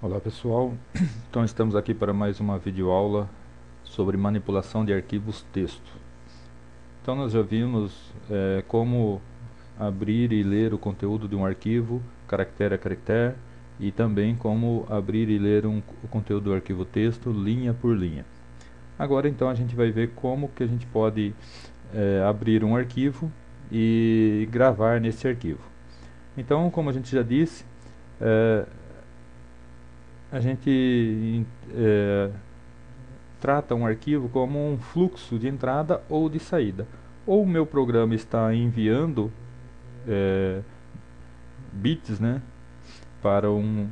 Olá pessoal, então estamos aqui para mais uma videoaula sobre manipulação de arquivos texto. Então nós já vimos como abrir e ler o conteúdo de um arquivo, caractere a caractere, e também como abrir e ler o conteúdo do arquivo texto, linha por linha. Agora então a gente vai ver como que a gente pode abrir um arquivo e gravar nesse arquivo. Então, como a gente já disse, a gente trata um arquivo como um fluxo de entrada ou de saída. Ou o meu programa está enviando bits, né, para um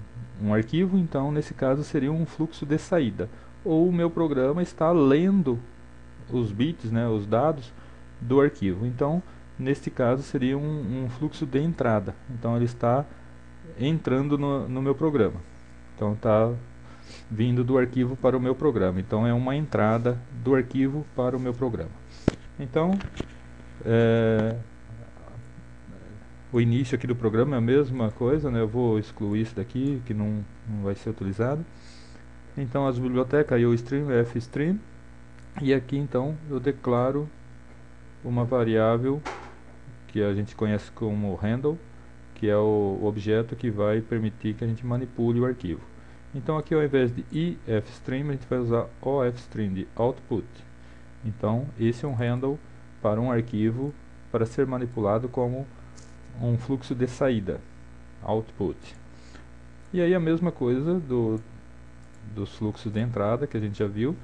arquivo, então nesse caso seria um fluxo de saída. Ou o meu programa está lendo os bits, né, os dados do arquivo. Então, neste caso seria um fluxo de entrada. Então ele está entrando no meu programa. Então está vindo do arquivo para o meu programa. Então é uma entrada do arquivo para o meu programa. Então, o início aqui do programa é a mesma coisa, né? Eu vou excluir isso daqui, que não vai ser utilizado. Então as bibliotecas, iostream, fstream, e aqui então eu declaro uma variável que a gente conhece como handle, que é o objeto que vai permitir que a gente manipule o arquivo. Então aqui ao invés de ifstream a gente vai usar ofstream de output. Então esse é um handle para um arquivo para ser manipulado como um fluxo de saída, output. E aí a mesma coisa dos fluxos de entrada que a gente já viu,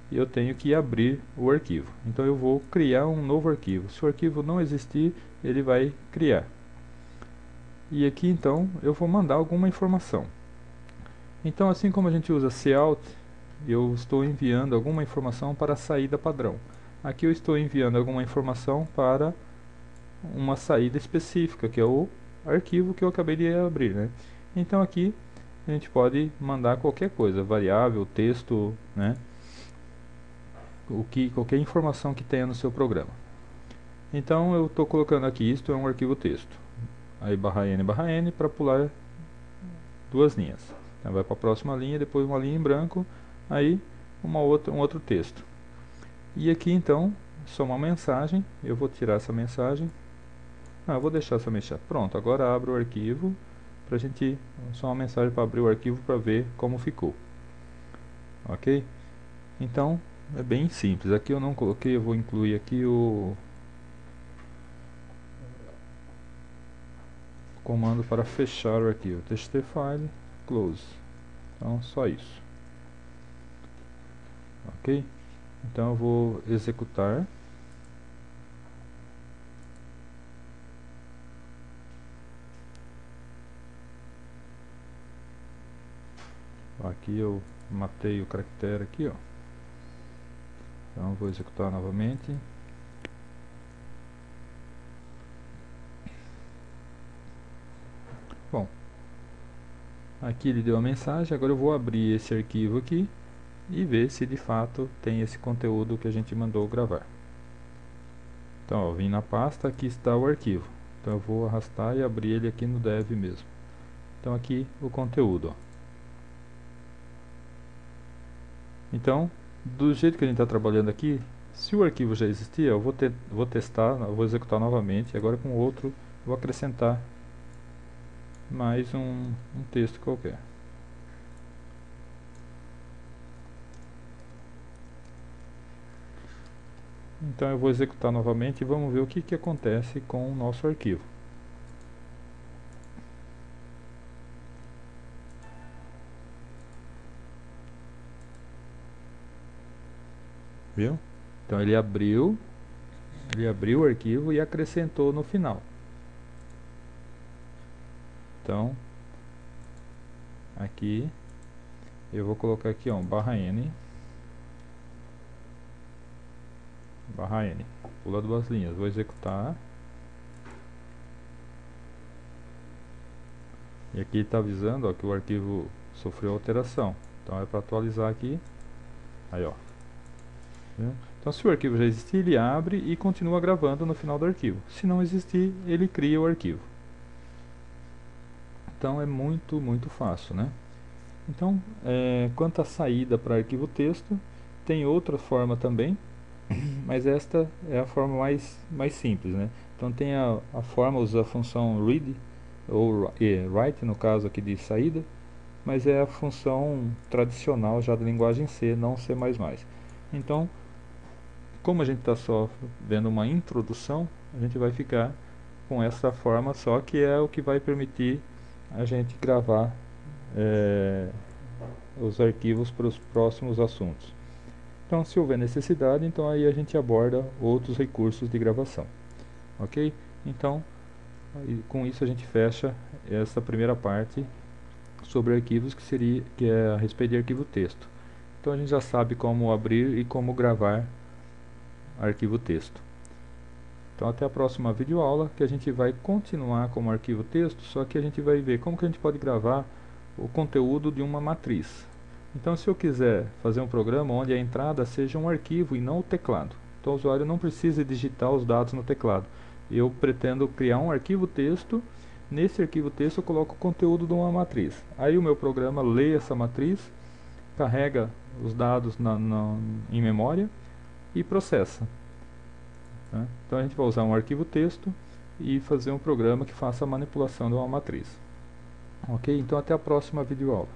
e eu tenho que abrir o arquivo. Então eu vou criar um novo arquivo. Se o arquivo não existir, ele vai criar. E aqui então eu vou mandar alguma informação. Então assim como a gente usa cout, eu estou enviando alguma informação para a saída padrão. Aqui eu estou enviando alguma informação para uma saída específica, que é o arquivo que eu acabei de abrir, né? Então aqui a gente pode mandar qualquer coisa, variável, texto, né? Qualquer informação que tenha no seu programa. Então eu estou colocando aqui, isto é um arquivo texto. Aí /n para pular duas linhas. Então vai para a próxima linha, depois uma linha em branco, aí um outro texto. E aqui então, só uma mensagem, eu vou tirar essa mensagem. Eu vou deixar essa mensagem. Pronto, agora abro o arquivo, pra gente, só uma mensagem para abrir o arquivo para ver como ficou. Ok? Então, é bem simples. Aqui eu não coloquei, eu vou incluir aqui o comando para fechar o arquivo. txt file, close. Então, só isso. Ok? Então eu vou executar. Aqui eu matei o caractere aqui, ó. Então eu vou executar novamente. Bom, aqui ele deu a mensagem, agora eu vou abrir esse arquivo aqui e ver se de fato tem esse conteúdo que a gente mandou gravar. Então, ó, vim na pasta, aqui está o arquivo. Então eu vou arrastar e abrir ele aqui no dev mesmo. Então aqui o conteúdo, ó. Então, do jeito que a gente está trabalhando aqui, se o arquivo já existia, eu vou testar, eu vou executar novamente, agora com outro, vou acrescentar mais um texto qualquer. Então eu vou executar novamente e vamos ver o que acontece com o nosso arquivo. Viu? Então ele abriu o arquivo e acrescentou no final. Então, aqui eu vou colocar aqui, ó, /n, pula duas linhas, vou executar. E aqui está avisando, ó, que o arquivo sofreu alteração. Então é para atualizar aqui. Aí, ó. Viu? Então se o arquivo já existir, ele abre e continua gravando no final do arquivo. Se não existir, ele cria o arquivo. Então é muito fácil, né? Então, quanto à saída para arquivo texto, tem outra forma também, mas esta é a forma mais simples, né? Então tem a forma, usa a função read, ou write no caso aqui de saída, mas é a função tradicional já da linguagem C, não C++. Então, como a gente está só vendo uma introdução, a gente vai ficar com essa forma só, que é o que vai permitir a gente gravar os arquivos para os próximos assuntos. Então, se houver necessidade, então aí a gente aborda outros recursos de gravação. Ok? Então, com isso a gente fecha essa primeira parte sobre arquivos, que é a respeito de arquivo texto. Então a gente já sabe como abrir e como gravar arquivo texto. Então até a próxima videoaula, que a gente vai continuar com o arquivo texto, só que a gente vai ver como que a gente pode gravar o conteúdo de uma matriz. Então se eu quiser fazer um programa onde a entrada seja um arquivo e não o teclado, então o usuário não precisa digitar os dados no teclado. Eu pretendo criar um arquivo texto, nesse arquivo texto eu coloco o conteúdo de uma matriz. Aí o meu programa lê essa matriz, carrega os dados em memória e processa. Tá? Então a gente vai usar um arquivo texto e fazer um programa que faça a manipulação de uma matriz. Ok? Então até a próxima videoaula.